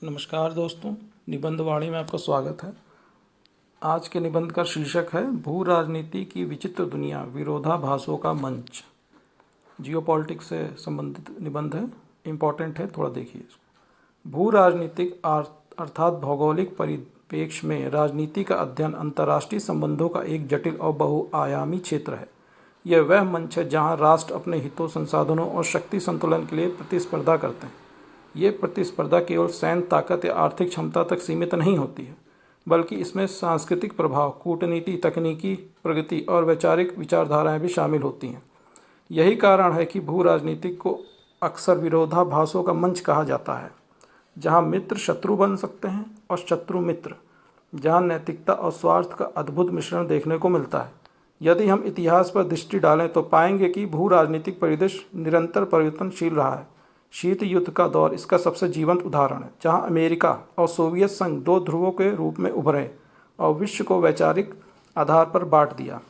नमस्कार दोस्तों, निबंधवाणी में आपका स्वागत है। आज के निबंध का शीर्षक है भू राजनीति की विचित्र दुनिया, विरोधाभासों का मंच। जियोपॉलिटिक्स से संबंधित निबंध है, इम्पॉर्टेंट है, थोड़ा देखिए इसको। भू राजनीतिक अर्थात भौगोलिक परिप्रेक्ष्य में राजनीति का अध्ययन अंतर्राष्ट्रीय संबंधों का एक जटिल और बहुआयामी क्षेत्र है। यह वह मंच है जहाँ राष्ट्र अपने हितों, संसाधनों और शक्ति संतुलन के लिए प्रतिस्पर्धा करते हैं। ये प्रतिस्पर्धा केवल सैन्य ताकत या आर्थिक क्षमता तक सीमित नहीं होती है, बल्कि इसमें सांस्कृतिक प्रभाव, कूटनीति, तकनीकी प्रगति और वैचारिक विचारधाराएं भी शामिल होती हैं। यही कारण है कि भू राजनीति को अक्सर विरोधाभासों का मंच कहा जाता है, जहां मित्र शत्रु बन सकते हैं और शत्रु मित्र, जहां नैतिकता और स्वार्थ का अद्भुत मिश्रण देखने को मिलता है। यदि हम इतिहास पर दृष्टि डालें तो पाएंगे कि भू राजनीतिक परिदृश्य निरंतर परिवर्तनशील रहा है। शीत युद्ध का दौर इसका सबसे जीवंत उदाहरण है, जहां अमेरिका और सोवियत संघ दो ध्रुवों के रूप में उभरे और विश्व को वैचारिक आधार पर बांट दिया।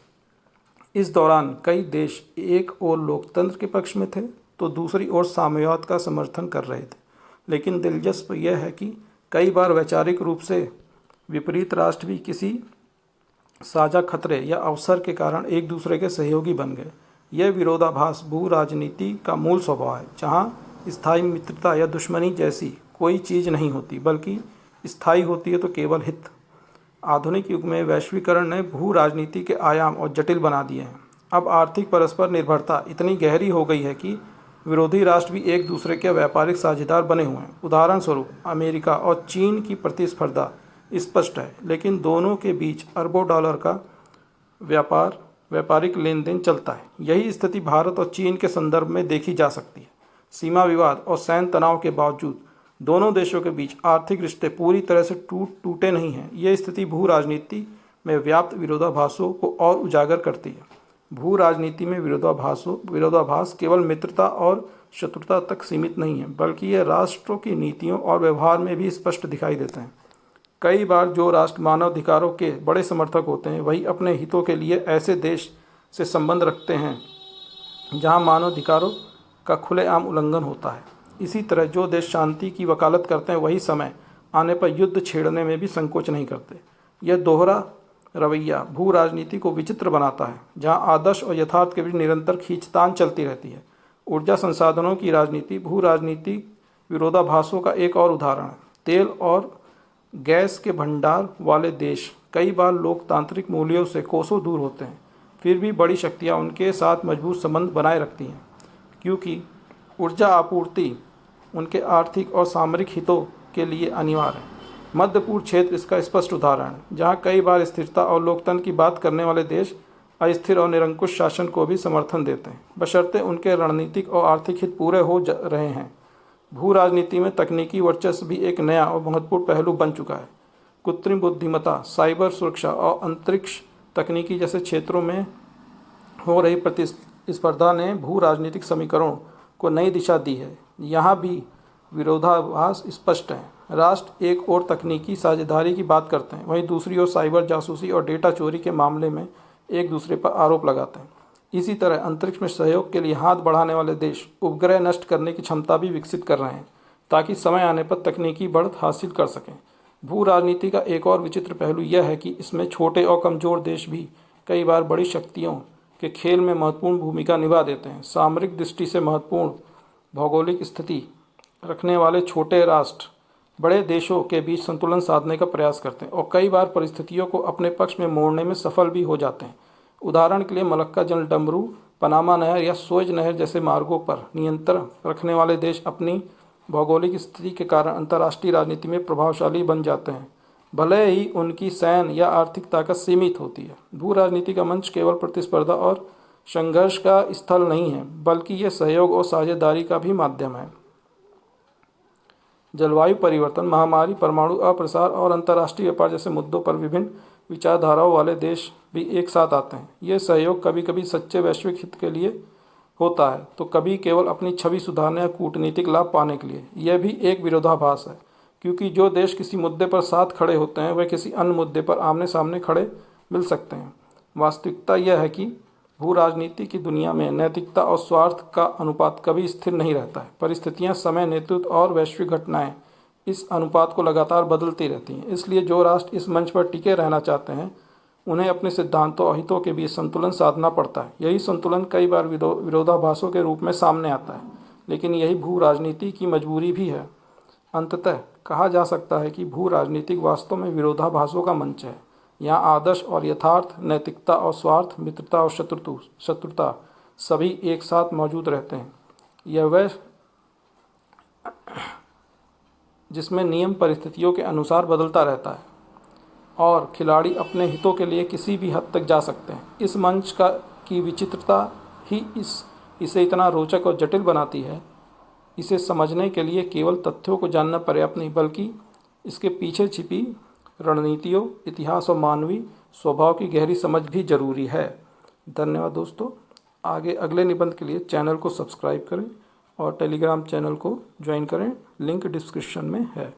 इस दौरान कई देश एक ओर लोकतंत्र के पक्ष में थे तो दूसरी ओर साम्यवाद का समर्थन कर रहे थे। लेकिन दिलचस्प यह है कि कई बार वैचारिक रूप से विपरीत राष्ट्र भी किसी साझा खतरे या अवसर के कारण एक दूसरे के सहयोगी बन गए। यह विरोधाभास भू राजनीति का मूल स्वभाव है, जहाँ स्थायी मित्रता या दुश्मनी जैसी कोई चीज़ नहीं होती, बल्कि स्थायी होती है तो केवल हित। आधुनिक युग में वैश्वीकरण ने भू राजनीति के आयाम और जटिल बना दिए हैं। अब आर्थिक परस्पर निर्भरता इतनी गहरी हो गई है कि विरोधी राष्ट्र भी एक दूसरे के व्यापारिक साझेदार बने हुए हैं। उदाहरण स्वरूप अमेरिका और चीन की प्रतिस्पर्धा स्पष्ट है, लेकिन दोनों के बीच अरबों डॉलर का व्यापारिक लेन देन चलता है। यही स्थिति भारत और चीन के संदर्भ में देखी जा सकती है। सीमा विवाद और सैन्य तनाव के बावजूद दोनों देशों के बीच आर्थिक रिश्ते पूरी तरह से टूटे नहीं हैं। यह स्थिति भू राजनीति में व्याप्त विरोधाभासों को और उजागर करती है। भू राजनीति में विरोधाभास केवल मित्रता और शत्रुता तक सीमित नहीं है, बल्कि यह राष्ट्रों की नीतियों और व्यवहार में भी स्पष्ट दिखाई देते हैं। कई बार जो राष्ट्र मानवाधिकारों के बड़े समर्थक होते हैं, वही अपने हितों के लिए ऐसे देश से संबंध रखते हैं जहाँ मानवाधिकारों का खुलेआम उल्लंघन होता है। इसी तरह जो देश शांति की वकालत करते हैं, वही समय आने पर युद्ध छेड़ने में भी संकोच नहीं करते। यह दोहरा रवैया भू राजनीति को विचित्र बनाता है, जहां आदर्श और यथार्थ के बीच निरंतर खींचतान चलती रहती है। ऊर्जा संसाधनों की राजनीति भू राजनीति विरोधाभासों का एक और उदाहरण है। तेल और गैस के भंडार वाले देश कई बार लोकतांत्रिक मूल्यों से कोसों दूर होते हैं, फिर भी बड़ी शक्तियाँ उनके साथ मजबूत संबंध बनाए रखती हैं, क्योंकि ऊर्जा आपूर्ति उनके आर्थिक और सामरिक हितों के लिए अनिवार्य है। मध्य पूर्व क्षेत्र इसका स्पष्ट उदाहरण है, जहां कई बार स्थिरता और लोकतंत्र की बात करने वाले देश अस्थिर और निरंकुश शासन को भी समर्थन देते हैं, बशर्ते उनके रणनीतिक और आर्थिक हित पूरे हो रहे हैं। भू राजनीति में तकनीकी वर्चस्व भी एक नया और महत्वपूर्ण पहलू बन चुका है। कृत्रिम बुद्धिमत्ता, साइबर सुरक्षा और अंतरिक्ष तकनीकी जैसे क्षेत्रों में हो रही प्रतिस्पर्धा ने भू राजनीतिक समीकरणों को नई दिशा दी है। यहाँ भी विरोधाभास स्पष्ट है। राष्ट्र एक ओर तकनीकी साझेदारी की बात करते हैं, वहीं दूसरी ओर साइबर जासूसी और डेटा चोरी के मामले में एक दूसरे पर आरोप लगाते हैं। इसी तरह अंतरिक्ष में सहयोग के लिए हाथ बढ़ाने वाले देश उपग्रह नष्ट करने की क्षमता भी विकसित कर रहे हैं, ताकि समय आने पर तकनीकी बढ़त हासिल कर सकें। भू राजनीति का एक और विचित्र पहलू यह है कि इसमें छोटे और कमजोर देश भी कई बार बड़ी शक्तियों के खेल में महत्वपूर्ण भूमिका निभा देते हैं। सामरिक दृष्टि से महत्वपूर्ण भौगोलिक स्थिति रखने वाले छोटे राष्ट्र बड़े देशों के बीच संतुलन साधने का प्रयास करते हैं और कई बार परिस्थितियों को अपने पक्ष में मोड़ने में सफल भी हो जाते हैं। उदाहरण के लिए मलक्का जलडमरू, पनामा नहर या सुएज नहर जैसे मार्गों पर नियंत्रण रखने वाले देश अपनी भौगोलिक स्थिति के कारण अंतर्राष्ट्रीय राजनीति में प्रभावशाली बन जाते हैं, भले ही उनकी सैन्य या आर्थिक ताकत सीमित होती है। भू राजनीति का मंच केवल प्रतिस्पर्धा और संघर्ष का स्थल नहीं है, बल्कि यह सहयोग और साझेदारी का भी माध्यम है। जलवायु परिवर्तन, महामारी, परमाणु अप्रसार और अंतर्राष्ट्रीय व्यापार जैसे मुद्दों पर विभिन्न विचारधाराओं वाले देश भी एक साथ आते हैं। ये सहयोग कभी कभी सच्चे वैश्विक हित के लिए होता है, तो कभी केवल अपनी छवि सुधारने या कूटनीतिक लाभ पाने के लिए। यह भी एक विरोधाभास है, क्योंकि जो देश किसी मुद्दे पर साथ खड़े होते हैं, वह किसी अन्य मुद्दे पर आमने सामने खड़े मिल सकते हैं। वास्तविकता यह है कि भू राजनीति की दुनिया में नैतिकता और स्वार्थ का अनुपात कभी स्थिर नहीं रहता है। परिस्थितियां, समय, नेतृत्व और वैश्विक घटनाएं इस अनुपात को लगातार बदलती रहती हैं। इसलिए जो राष्ट्र इस मंच पर टिके रहना चाहते हैं उन्हें अपने सिद्धांतों और हितों के बीच संतुलन साधना पड़ता है। यही संतुलन कई बार विरोधाभासों के रूप में सामने आता है, लेकिन यही भू राजनीति की मजबूरी भी है। अंततः कहा जा सकता है कि भू राजनीतिक वास्तव में विरोधाभासों का मंच है। यहाँ आदर्श और यथार्थ, नैतिकता और स्वार्थ, मित्रता और शत्रुता सभी एक साथ मौजूद रहते हैं। यह वह जिसमें नियम परिस्थितियों के अनुसार बदलता रहता है और खिलाड़ी अपने हितों के लिए किसी भी हद तक जा सकते हैं। इस मंच की विचित्रता ही इसे इतना रोचक और जटिल बनाती है। इसे समझने के लिए केवल तथ्यों को जानना पर्याप्त नहीं, बल्कि इसके पीछे छिपी रणनीतियों, इतिहास और मानवीय स्वभाव की गहरी समझ भी जरूरी है। धन्यवाद दोस्तों। आगे अगले निबंध के लिए चैनल को सब्सक्राइब करें और टेलीग्राम चैनल को ज्वाइन करें। लिंक डिस्क्रिप्शन में है।